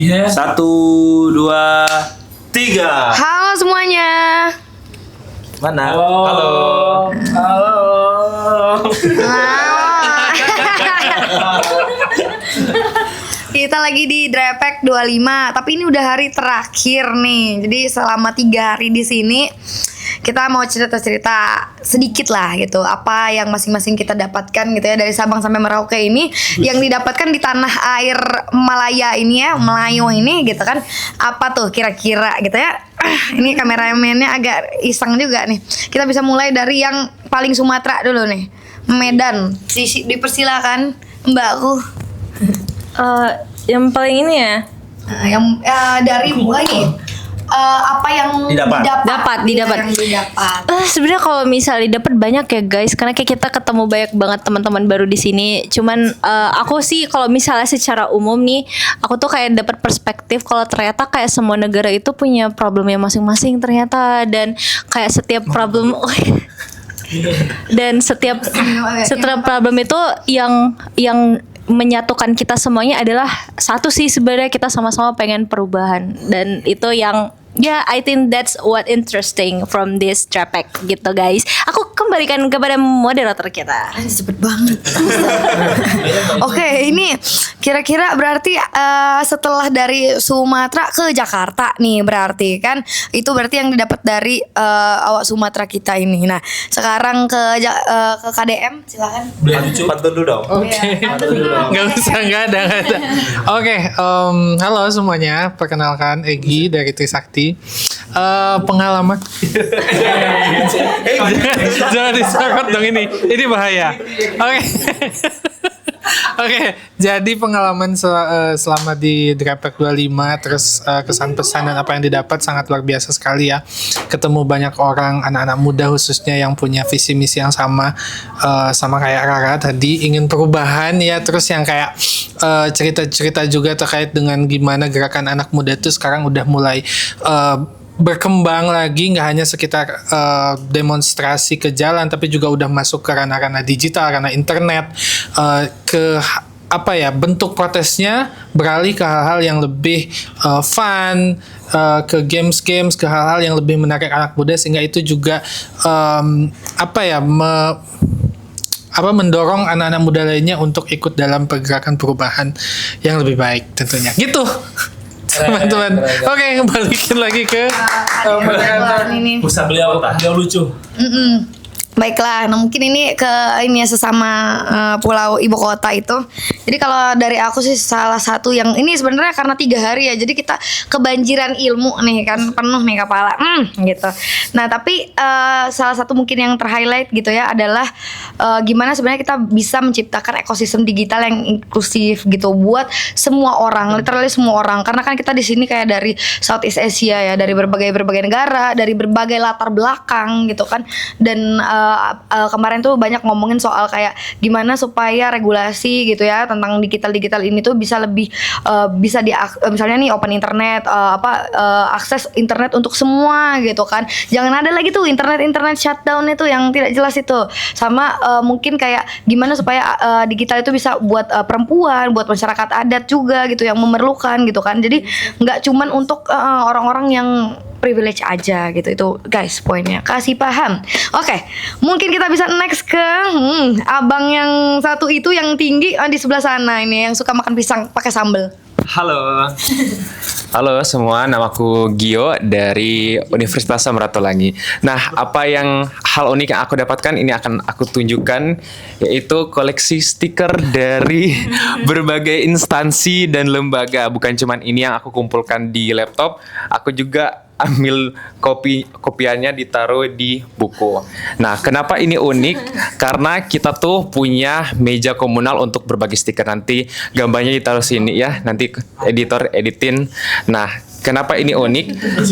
Iya. 1, 2, 3. Halo semuanya. Mana? Halo. Kita lagi di Drepek 25, tapi ini udah hari terakhir nih. Jadi selama 3 hari di sini kita mau cerita-cerita sedikit lah gitu, apa yang masing-masing kita dapatkan gitu ya, dari Sabang sampai Merauke ini yang didapatkan di tanah air Malaya ini ya, Melayu ini gitu kan. Apa tuh kira-kira gitu ya. Ini kameramennya agak iseng juga nih. Kita bisa mulai dari yang paling Sumatera dulu nih, Medan. Dipersilakan Mbakku. Yang paling ini ya. Nah, yang dari mulai apa yang Didapat. Didapat. Yang didapat. Sebenarnya kalau misalnya dapat banyak ya guys, karena kayak kita ketemu banyak banget teman-teman baru di sini. Cuman aku sih kalau misalnya secara umum nih, aku tuh kayak dapat perspektif kalau ternyata kayak semua negara itu punya problemnya masing-masing ternyata, dan kayak setiap problem dan setiap problem itu yang menyatukan kita semuanya adalah satu sih, sebenarnya kita sama-sama pengen perubahan, dan itu yang I think that's what interesting from this Drepek gitu guys. Aku kembalikan kepada moderator kita. Cepet banget. Oke, ini kira-kira berarti setelah dari Sumatera ke Jakarta nih, berarti kan itu berarti yang didapat dari awak Sumatera kita ini. Nah, sekarang ke KDM, silakan. Pantun dulu dong. Oke. Nggak ada. Oke, halo semuanya. Perkenalkan Egi dari Trisakti. Pengalaman. Jangan disorot dong ini. Ini bahaya. Oke. Oke, jadi pengalaman selama di Drepek 25, terus kesan pesan dan apa yang didapat sangat luar biasa sekali ya. Ketemu banyak orang, anak-anak muda khususnya yang punya visi misi yang sama kayak Rara tadi, ingin perubahan ya. Terus yang kayak cerita-cerita juga terkait dengan gimana gerakan anak muda itu sekarang udah mulai berkembang lagi, nggak hanya sekitar demonstrasi ke jalan, tapi juga udah masuk ke ranah-ranah digital, ranah internet, bentuk protesnya beralih ke hal-hal yang lebih fun, ke games, ke hal-hal yang lebih menarik anak muda, sehingga itu juga mendorong anak-anak muda lainnya untuk ikut dalam pergerakan perubahan yang lebih baik tentunya. Gitu. Teman-teman. Oke, balikin lagi ke ini. Pusat beliau lucu. Baiklah, nah mungkin ini ke ini ya, sesama pulau ibu kota itu. Jadi kalau dari aku sih salah satu yang ini sebenarnya karena 3 hari ya, jadi kita kebanjiran ilmu nih kan, penuh nih kepala, gitu. Nah tapi salah satu mungkin yang terhighlight gitu ya adalah gimana sebenarnya kita bisa menciptakan ekosistem digital yang inklusif gitu buat semua orang, literally semua orang. Karena kan kita di sini kayak dari Southeast Asia ya, dari berbagai negara, dari berbagai latar belakang gitu kan, dan kemarin tuh banyak ngomongin soal kayak gimana supaya regulasi gitu ya tentang digital ini tuh bisa lebih bisa misalnya nih open internet, akses internet untuk semua gitu kan. Jangan ada lagi tuh internet shutdown itu yang tidak jelas itu. Sama mungkin kayak gimana supaya digital itu bisa buat perempuan, buat masyarakat adat juga gitu yang memerlukan gitu kan. Jadi nggak cuman untuk orang-orang yang privilege aja gitu. Itu guys poinnya, kasih paham. Oke, mungkin kita bisa next ke abang yang satu itu yang tinggi di sebelah sana ini, yang suka makan pisang pakai sambal. Halo semua, namaku Gio dari Universitas Samratulangi. Nah, hal unik yang aku dapatkan ini akan aku tunjukkan, yaitu koleksi stiker dari berbagai instansi dan lembaga. Bukan cuman ini yang aku kumpulkan di laptop, aku juga ambil kopiannya ditaruh di buku. Nah, kenapa ini unik? Karena kita tuh punya meja komunal untuk berbagi stiker. Nanti gambarnya ditaruh sini ya, nanti editor editin. Nah, kenapa ini unik?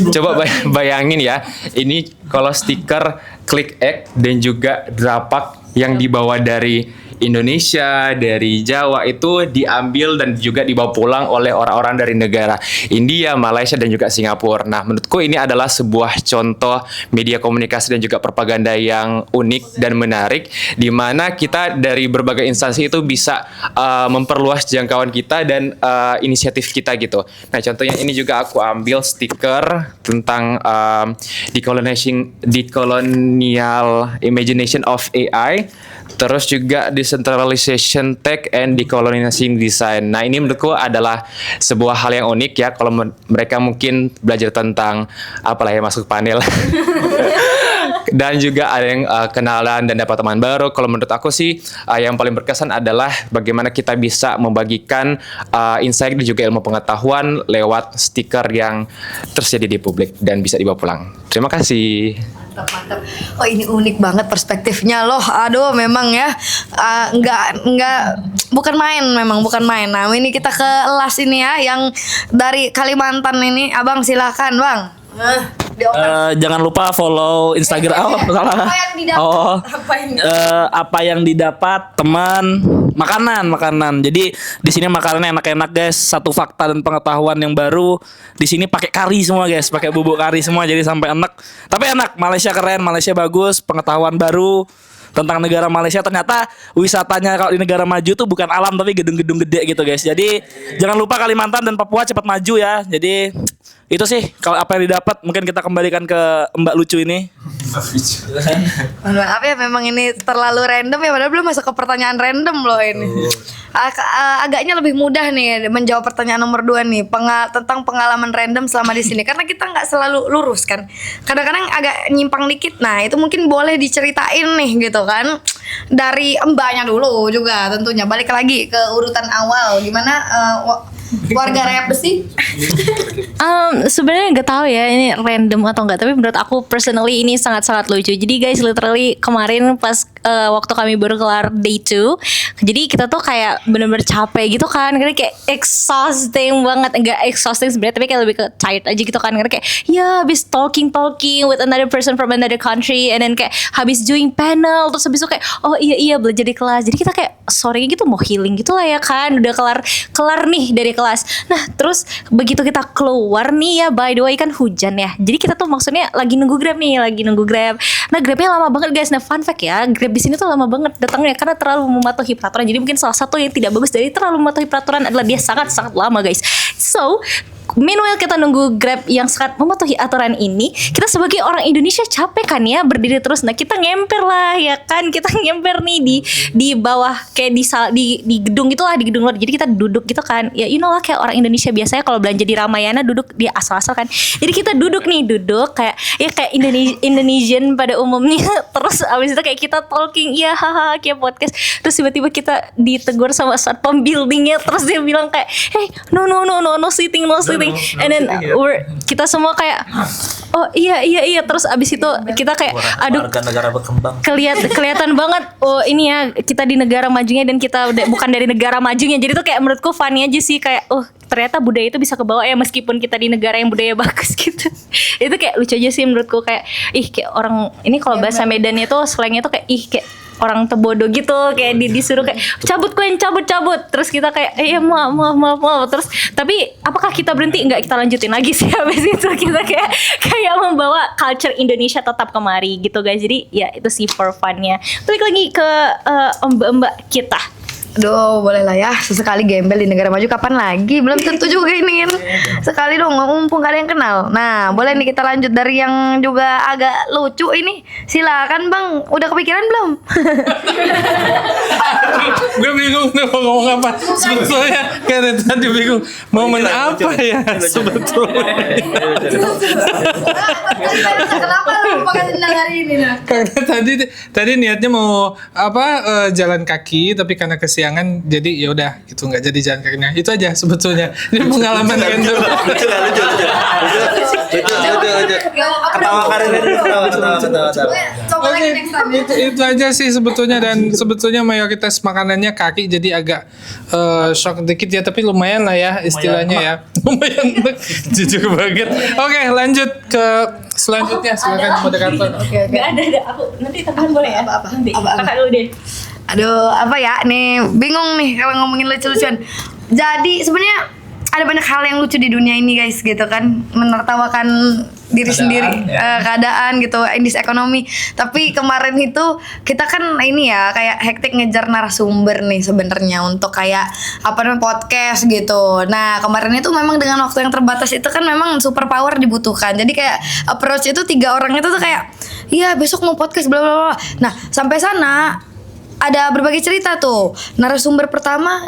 Coba bayangin ya, ini kalau stiker Click X dan juga Drapak yang dibawa dari Indonesia, dari Jawa itu diambil dan juga dibawa pulang oleh orang-orang dari negara India, Malaysia dan juga Singapura. Nah, menurutku ini adalah sebuah contoh media komunikasi dan juga propaganda yang unik dan menarik, di mana kita dari berbagai instansi itu bisa memperluas jangkauan kita dan inisiatif kita gitu. Nah, contohnya ini juga aku ambil stiker tentang decolonial imagination of AI, terus juga decentralization tech and decolonizing design. Nah, ini menurutku adalah sebuah hal yang unik ya, kalau mereka mungkin belajar tentang apalah ya, masuk panel. Dan juga ada yang kenalan dan dapat teman baru. Kalau menurut aku sih yang paling berkesan adalah bagaimana kita bisa membagikan insight dan juga ilmu pengetahuan lewat stiker yang tersedia di publik dan bisa dibawa pulang. Terima kasih. Mantap. Oh, ini unik banget perspektifnya loh. Aduh, memang ya bukan main, memang bukan main. Nah, ini kita ke Las ini ya, yang dari Kalimantan ini. Abang silakan, Bang. Jangan lupa follow Instagram. Salah. Apa yang didapat? Apa yang didapat teman, makanan. Jadi di sini makanannya enak-enak guys. Satu fakta dan pengetahuan yang baru. Di sini pakai kari semua guys, pakai bubuk kari semua. Jadi sampai enak. Tapi enak. Malaysia keren, Malaysia bagus. Pengetahuan baru tentang negara Malaysia. Ternyata wisatanya kalau di negara maju tuh bukan alam tapi gedung-gedung gede gitu guys. Jadi jangan lupa Kalimantan dan Papua cepat maju ya. Jadi itu sih kalau apa yang didapat. Mungkin kita kembalikan ke Mbak Lucu ini. Maaf ya, memang ini terlalu random ya, padahal belum masuk ke pertanyaan random loh ini. Agaknya lebih mudah nih menjawab pertanyaan nomor 2 nih, tentang pengalaman random selama di sini, karena kita nggak selalu lurus kan, kadang-kadang agak nyimpang dikit. Nah, itu mungkin boleh diceritain nih gitu kan, dari mbaknya dulu juga tentunya. Balik lagi ke urutan awal, gimana warga Raya Besi? Sebenarnya nggak tahu ya ini random atau enggak, tapi menurut aku personally ini sangat-sangat lucu. Jadi guys, literally kemarin pas waktu kami baru kelar day 2, jadi kita tuh kayak bener-bener capek gitu kan, karena kayak exhausting banget. Enggak exhausting sebenarnya, tapi kayak lebih ke tired aja gitu kan, karena kayak ya habis talking with another person from another country, and then kayak habis doing panel, terus habis itu kayak oh iya belajar di kelas. Jadi kita kayak sorenya gitu mau healing gitu lah ya kan, udah kelar nih dari kelas. Nah, terus begitu kita keluar nih ya, by the way kan hujan ya. Jadi kita tuh maksudnya lagi nunggu Grab. Nah, Grabnya lama banget guys. Nah, fun fact ya, Grab di sini tuh lama banget datangnya karena terlalu mematuhi peraturan. Jadi mungkin salah satu yang tidak bagus dari terlalu mematuhi peraturan adalah dia sangat-sangat lama guys. So, meanwhile kita nunggu Grab yang sangat mematuhi aturan ini, kita sebagai orang Indonesia capek kan ya berdiri terus. Nah, kita ngemper lah ya kan, kita ngemper nih di bawah kayak di gedung gitulah, di gedung luar. Jadi kita duduk gitu kan, ya you know lah kayak orang Indonesia biasanya kalau belanja di Ramayana duduk di asal-asal kan. Jadi kita duduk kayak ya kayak Indonesian pada umumnya. Terus abis itu kayak kita talking, ya haha kayak podcast. Terus tiba-tiba kita ditegur sama satpam buildingnya, terus dia bilang kayak hey no sitting. And then kita semua kayak oh iya, terus abis itu kita kayak aduh, negara berkembang. Kelihatan banget oh ini ya kita di negara majunya dan kita bukan dari negara majunya. Jadi tuh kayak menurutku funny aja sih, kayak oh ternyata budaya itu bisa kebawa ya meskipun kita di negara yang budaya bagus gitu. Itu kayak lucu aja sih menurutku, kayak kayak orang ini kalau bahasa Medannya tuh slangnya tuh kayak kayak orang tebodo gitu, kayak disuruh kayak cabut, terus kita kayak ya maaf, terus tapi apakah kita berhenti? Enggak, kita lanjutin lagi sih. Habis itu kita kayak membawa culture Indonesia tetap kemari gitu guys. Jadi ya itu sih for funnya. Balik lagi ke mbak kita. Aduh, boleh lah ya, sesekali gembel di negara maju. Kapan lagi? Belum tentu juga ini kan. Sekali dong, mumpung gak ada yang kenal. Nah, boleh nih kita lanjut dari yang juga agak lucu ini. Silakan Bang, udah kepikiran belum? Gue bingung nih mau ngomong apa. Sebetulnya kan tadi bingung momen apa ya sebetulnya. Kenapa lu pakai sendal hari ini? Karena tadi niatnya mau jalan kaki, tapi karena kesiangan jadi ya udah gitu, nggak jadi jalan kakinya. Itu aja sebetulnya. Ini pengalaman random. Lucu. Ketawa Karin dulu. Coba lagi next time. Itu aja sih sebetulnya, dan sebetulnya mayoritas makanannya kaki, jadi agak shock dikit ya, tapi lumayan lah ya istilahnya ya. Lumayan jujur banget. Oke, lanjut ke selanjutnya, silakan moderator. Oke. Gak ada aku nanti tambahan boleh ya? Apa? Nanti kakak dulu deh. Aduh, apa ya? Nih, bingung nih kalau ngomongin lucu-lucuan. Jadi sebenarnya ada banyak hal yang lucu di dunia ini guys gitu kan, menertawakan diri sendiri, keadaan gitu, indis ekonomi. Tapi kemarin itu kita kan ini ya kayak hektik ngejar narasumber nih sebenarnya untuk kayak apa namanya podcast gitu. Nah kemarin itu memang dengan waktu yang terbatas itu kan memang super power dibutuhkan. Jadi kayak approach itu 3 orang itu tuh kayak, iya besok mau podcast bla bla bla. Nah sampai sana ada berbagai cerita tuh. Narasumber pertama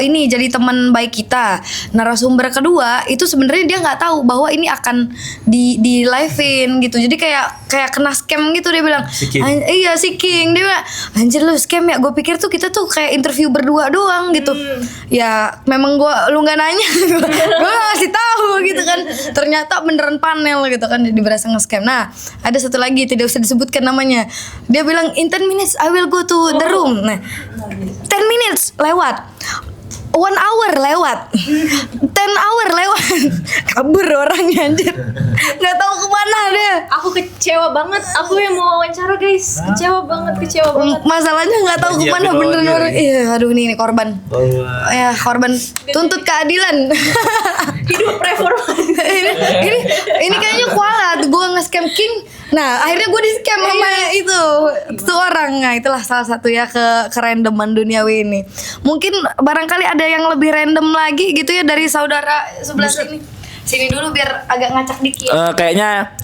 ini jadi teman baik kita. Narasumber kedua itu sebenarnya dia nggak tahu bahwa ini akan di live-in gitu. Jadi kayak kena scam gitu, dia bilang. Iya King. Dia bilang, anjir lu scam ya. Gue pikir tuh kita tuh kayak interview berdua doang gitu. Ya memang lu nggak nanya. Gue ngasih tahu gitu kan. Ternyata beneran panel gitu kan, jadi berasa nge-scam. Nah ada satu lagi tidak usah disebutkan namanya. Dia bilang in 10 minutes I will go to the room. Nah 10 minutes lewat, 1 hour lewat, 10 hour lewat, kabur orangnya anjir, nggak tahu kemana dia. Aku kecewa banget. Aku yang mau wawancara guys. Kecewa banget. Masalahnya nggak tahu kemana bener orang. Iya, aduh ini korban. Ya korban tuntut keadilan. Hidup reformasi. ini kayaknya kualat. Gue nge-scam King. Nah akhirnya gue di-scam sama itu orang. Nah itulah salah satu ya kerandoman duniawi ini. Mungkin barangkali ada yang lebih random lagi gitu ya dari saudara sebelah sini. Sini dulu biar agak ngacak dikit. Kayaknya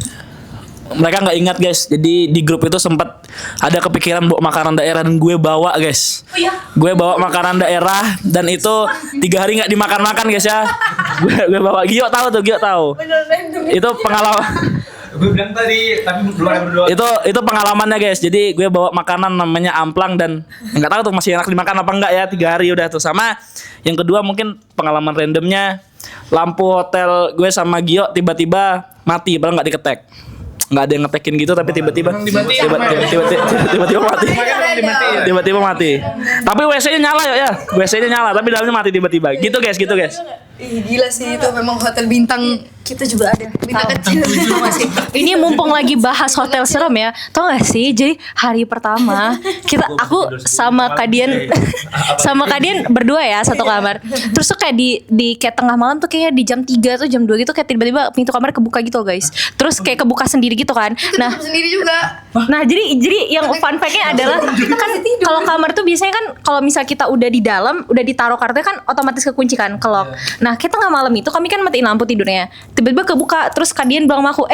mereka nggak ingat guys. Jadi di grup itu sempat ada kepikiran bawa makanan daerah dan gue bawa guys. Gue bawa makanan daerah dan itu 3 hari nggak dimakan guys ya. gue bawa. Gio tahu. Itu pengalaman. Gue bilang tadi, tapi belum ada berdua. Itu pengalamannya guys. Jadi gue bawa makanan namanya amplang dan nggak tahu tuh masih enak dimakan apa enggak ya. 3 hari udah tuh. Sama yang kedua mungkin pengalaman randomnya, lampu hotel gue sama Gio tiba-tiba mati, padahal nggak diketek. Nggak ada yang ngetekin gitu tapi tiba-tiba mati. Tapi WC-nya nyala ya. WC-nya nyala tapi dalamnya mati tiba-tiba. Gitu guys. Ih, gila sih itu memang hotel bintang. Kita juga ada bintang kecil. Ini mumpung lagi bahas hotel serem ya. Tau gak sih? Jadi hari pertama aku sama Kadian berdua ya satu kamar. Terus tuh kayak di kayak tengah malam tuh kayak di jam 3 atau jam 2 gitu kayak tiba-tiba pintu kamar kebuka gitu guys. Terus kayak kebuka sendiri gitu kan. Nah, sendiri juga. Nah, jadi yang fun fact-nya adalah kan kalau kamar tuh biasanya kan kalau misal kita udah di dalam, udah ditaruh kartunya kan otomatis kekunci kan, ke-lock. Nah, kita tengah malam itu kami kan matiin lampu tidurnya. Tiba-tiba kebuka, terus Kadian bilang sama aku,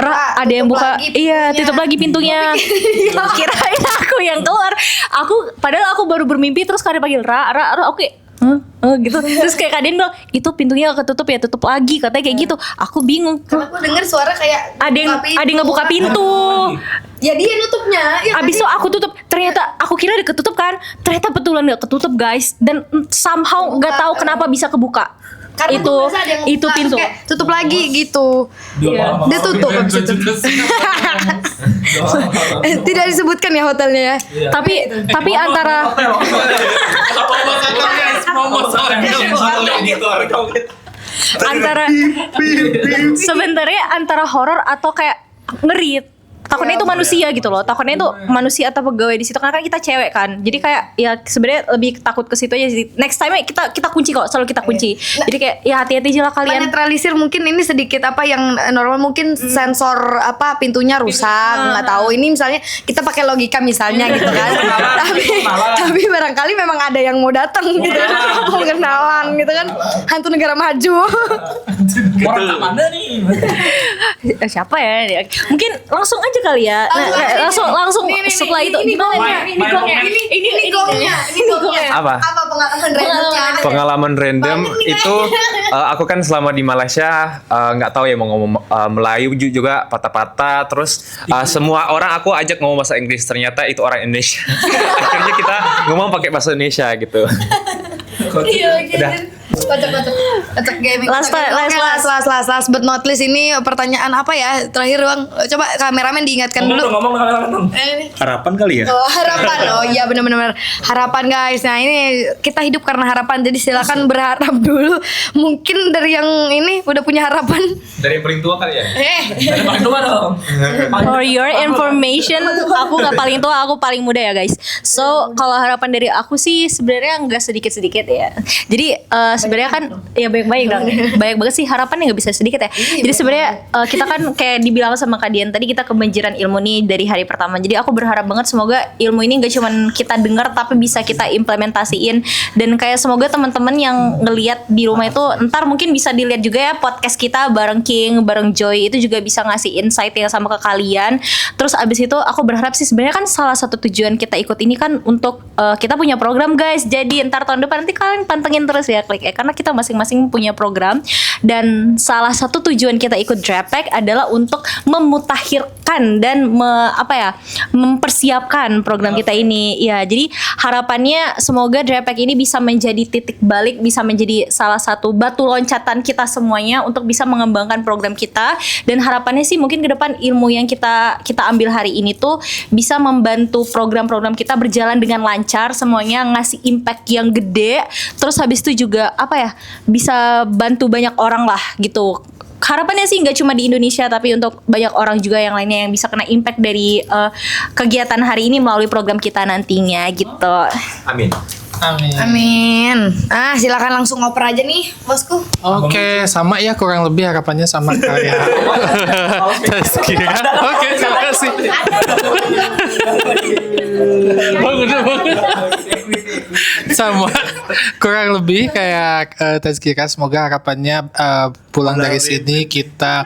Ra, ada yang buka. Iya, tutup lagi pintunya. Kirain aku yang keluar. Padahal aku baru bermimpi terus Kadian panggil Ra, oke. Gitu. Terus kayak Kadian bilang, itu pintunya ketutup ya, tutup lagi katanya kayak gitu. Aku bingung. Karena aku denger suara kayak ada yang ngebuka pintu. Ya dia nutupnya. Ya, abis itu aku tutup. Ternyata aku kira udah ketutup kan. Ternyata betulan gak ketutup guys. Dan somehow gak tahu kenapa bisa kebuka. Karena itu pintu tutup lagi gitu. Dia tutup abis itu. Tidak disebutkan ya hotelnya ya. Tapi antara sebenarnya antara horor atau kayak ngeri. Takutnya itu manusia gitu loh. Takutnya itu manusia atau pegawai di situ karena kan kita cewek kan. Jadi kayak ya sebenarnya lebih takut ke situ aja sih. Next time kita kunci kok, selalu kita kunci. Jadi kayak ya hati-hati aja lah kalian. Netralisir mungkin ini sedikit apa yang normal, mungkin sensor apa pintunya rusak, nggak tahu. Ini misalnya kita pakai logika misalnya gitu kan. tapi barangkali memang ada yang mau datang gitu. Mau kenalan gitu kan. Hantu negara maju. Orang tak mana nih? Siapa ya? Mungkin langsung aja kali ya. Langsung setelah itu gimana? Ini gongnya. Apa? Pengalaman randomnya? Pengalaman random itu aku kan selama di Malaysia nggak tahu ya mau ngomong Melayu juga patah-patah, terus semua orang aku ajak ngomong bahasa Inggris, ternyata itu orang Indonesia. Akhirnya kita ngomong pakai bahasa Indonesia gitu. Iya, Udah Kocak gaming. Last But not least, ini pertanyaan apa ya terakhir Bang? Coba kameramen diingatkan dulu. Ngomong. Ini. Harapan kali ya. Oh, harapan. Oh iya, benar-benar harapan guys. Nah, ini kita hidup karena harapan. Jadi silakan berharap dulu. Mungkin dari yang ini udah punya harapan. Dari yang paling tua kali ya. Dari paling tua dong. For your information, aku nggak paling tua, aku paling muda ya guys. So kalau harapan dari aku sih sebenarnya nggak sedikit ya. Jadi sebenarnya kan ya banyak dong. Banyak banget sih harapan yang nggak bisa sedikit ya. Jadi sebenarnya kita kan kayak dibilang sama Kak Dian tadi, kita kebanjiran ilmu nih dari hari pertama. Jadi aku berharap banget semoga ilmu ini nggak cuman kita dengar tapi bisa kita implementasiin, dan kayak semoga teman-teman yang ngelihat di rumah itu ntar mungkin bisa dilihat juga ya podcast kita bareng King, bareng Joy, itu juga bisa ngasih insight yang sama ke kalian. Terus abis itu aku berharap sih sebenarnya kan salah satu tujuan kita ikut ini kan untuk kita punya program guys. Jadi ntar tahun depan nanti kalian pantengin terus ya, klik ya, karena kita masing-masing punya program, dan salah satu tujuan kita ikut Drapack adalah untuk memutakhirkan dan mempersiapkan program kita ini ya. Jadi harapannya semoga Drapack ini bisa menjadi titik balik, bisa menjadi salah satu batu loncatan kita semuanya untuk bisa mengembangkan program kita. Dan harapannya sih mungkin ke depan ilmu yang kita ambil hari ini tuh bisa membantu program-program kita berjalan dengan lancar, semuanya ngasih impact yang gede. Terus habis itu juga bisa bantu banyak orang lah gitu. Harapannya sih nggak cuma di Indonesia tapi untuk banyak orang juga yang lainnya yang bisa kena impact dari kegiatan hari ini melalui program kita nantinya gitu. Amin. Amin. Silakan langsung oper aja nih, bosku. Oke, sama ya, kurang lebih harapannya sama kayak Tazkira. Oke, terima kasih. Bangun. Sama, kurang lebih kayak Tazkira. Semoga harapannya pulang dari sini kita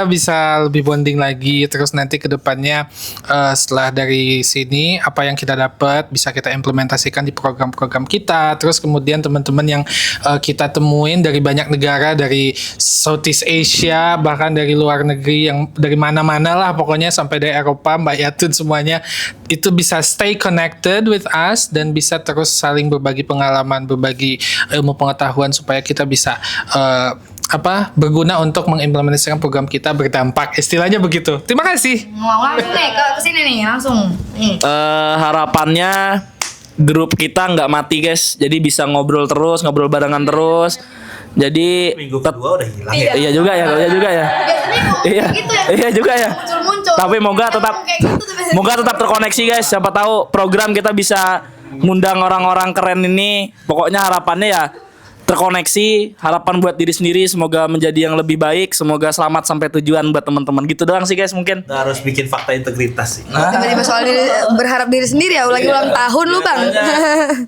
bisa lebih bonding lagi. Terus nanti ke depannya setelah dari sini apa yang kita dapat bisa kita implementasikan di program-program kita. Terus kemudian teman-teman yang kita temuin dari banyak negara, dari Southeast Asia, bahkan dari luar negeri, yang dari mana-mana lah pokoknya, sampai dari Eropa, Mbak Yatun, semuanya itu bisa stay connected with us dan bisa terus saling berbagi pengalaman, berbagi ilmu pengetahuan supaya kita bisa berguna untuk mengimplementasikan program kita, berdampak, istilahnya begitu. Terima kasih. Langsung nih ke sini nih, langsung. Harapannya grup kita nggak mati guys, jadi bisa ngobrol barengan terus. Jadi Minggu kedua udah hilang ya. Iya juga ya. Iya juga ya. Muncul. Tapi moga tetap terkoneksi guys. Siapa tahu program kita bisa ngundang orang-orang keren ini. Pokoknya harapannya ya terkoneksi, harapan buat diri sendiri semoga menjadi yang lebih baik, semoga selamat sampai tujuan buat teman-teman. Gitu doang sih guys mungkin. Nggak harus bikin fakta integritas sih. Tiba-tiba soal berharap diri sendiri ya, lagi ulang tahun lu Bang.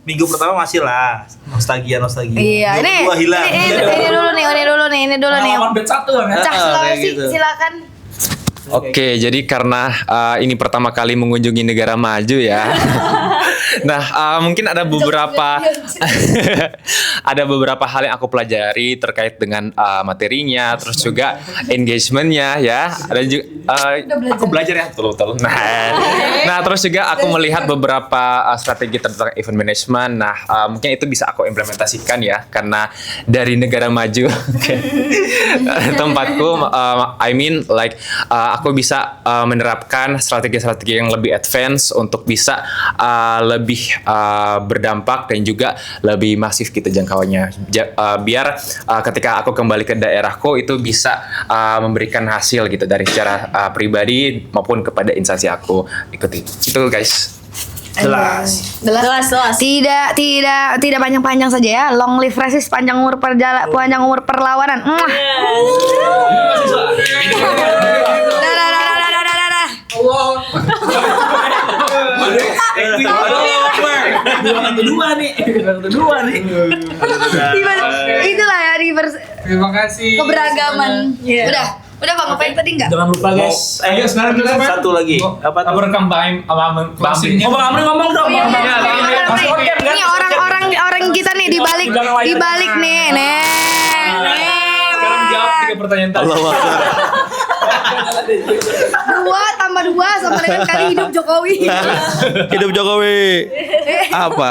Minggu pertama masih lah nostalgia. Iya, ini Minggu kedua hilang. ini dulu nih. Pengalaman bet 1 kan ya. Cak Sulawesi, gitu. silakan. Oke, jadi karena ini pertama kali mengunjungi negara maju ya. Nah, mungkin ada beberapa hal yang aku pelajari terkait dengan materinya, terus juga engagementnya ya. Ada juga aku belajar ya, betul. Nah, terus juga aku melihat beberapa strategi tentang event management. Nah, mungkin itu bisa aku implementasikan ya, karena dari negara maju tempatku, aku bisa menerapkan strategi-strategi yang lebih advance untuk bisa lebih berdampak dan juga lebih masif gitu jangkauannya. Biar ketika aku kembali ke daerahku itu bisa memberikan hasil gitu dari secara pribadi maupun kepada instansi aku ikuti. Itu guys. Jelas. Tidak panjang-panjang saja ya. Long live resist, panjang umur perlawanan. Kedua nih. Itulah ya Terima kasih. keberagaman. Udah Bang, ngapain tadi enggak? Jangan lupa guys. Ayo sekarang kita satu lagi. Apa tuh? Rekam Bang Amri. Bang Amri ngomong dong. Ini orang kita nih di balik nih. Sekarang jawab 3 pertanyaan tadi. Dua tambah dua sama dengan kali hidup Jokowi. Hidup Jokowi. Apa?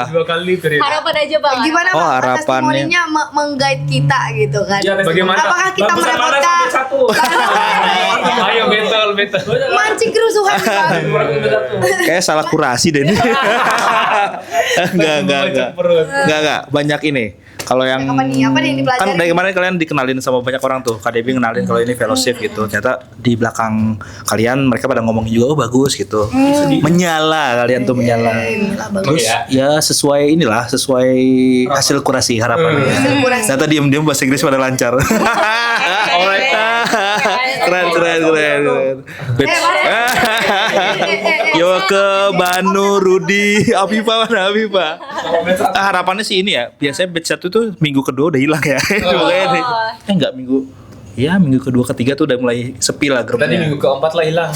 Harapan aja bang. Gimana Oh, Bang harapannya. testimoninya meng-guide kita gitu kan? Bagaimana? Apakah kita mendapatkan Ayo betul. mancing kerusuhan nih, Bang? Kayak salah kurasi deh ini. Enggak. Banyak ini. Kalau yang Apa nih? Apa nih yang dipelajari? kan dari kemarin kalian dikenalin sama banyak orang tuh. Kak Debbie kenalin kalau ini fellowship gitu. Ternyata di belakang kalian mereka pada ngomongin juga, oh bagus gitu. Menyala kalian tuh menyala. Terus ya sesuai inilah, sesuai hasil kurasi harapannya. Ternyata diam-diam bahasa Inggris pada lancar. Keren. Yo ke Banu, Rudi, Afifa mana Afifa? Harapannya sih ini ya. Biasanya batch 1 tuh minggu kedua udah hilang ya. Enggak minggu. Ya minggu kedua ketiga tuh udah mulai sepi lah grupnya. Tadi minggu keempat lah hilang.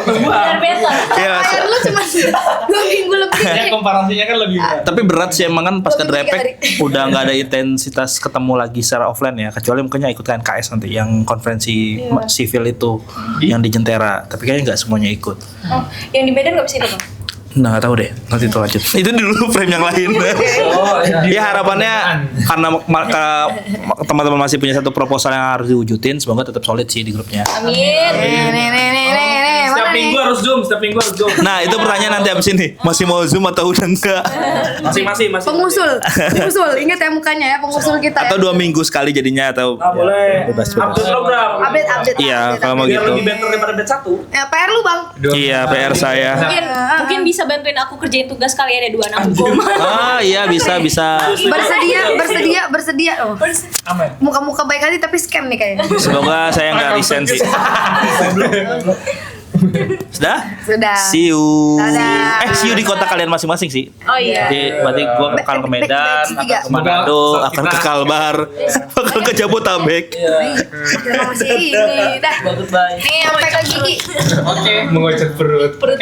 Biar better. Ya, Kayak lu cuma 2 minggu lebih. Ya komparasinya kan lebih. tapi berat sih emang kan pas ke 2 minggu, Drepek 3 hari. udah nggak ada intensitas ketemu lagi secara offline ya, kecuali mungkin ikut KNKS nanti yang konferensi sivil itu yang di Jentera, tapi kayaknya nggak semuanya ikut. Oh, yang di Medan nggak bisa itu bang? Nah nggak tahu deh, nanti itu lanjut. Itu dulu frame yang lain. Ya harapannya karena teman-teman masih punya satu proposal yang harus diwujudin, semoga tetap solid sih di grupnya. Amin. Nih, Setiap mana minggu nih? harus zoom. Nah itu pertanyaan nanti abis ini, masih mau zoom atau udah enggak? Masing-masing. Pengusul, ingat ya mukanya ya, pengusul kita ya. Atau 2 minggu sekali jadinya atau Boleh. bebas. Update program. Update. Iya, kalau mau Biar gitu. lebih better daripada batch 1. Ya, PR lu Bang. Iya, PR saya. Mungkin bisa bantuin aku kerjain tugas kali ada 2 hukum. Ah iya bisa. Bersedia. Oh. Muka-muka baik hati tapi scam nih kayaknya. Semoga saya nggak resign sih. Sudah? Sudah. See you. Dadah. See you di kota kalian masing-masing sih. Oh iya. Jadi berarti gua akan ke Medan, akan ke Manado, akan ke Kalbar, akan ke Jabotabek. Kita masih ini dah. Nih sampai ke gigi. Oke, mengocok perut. Perut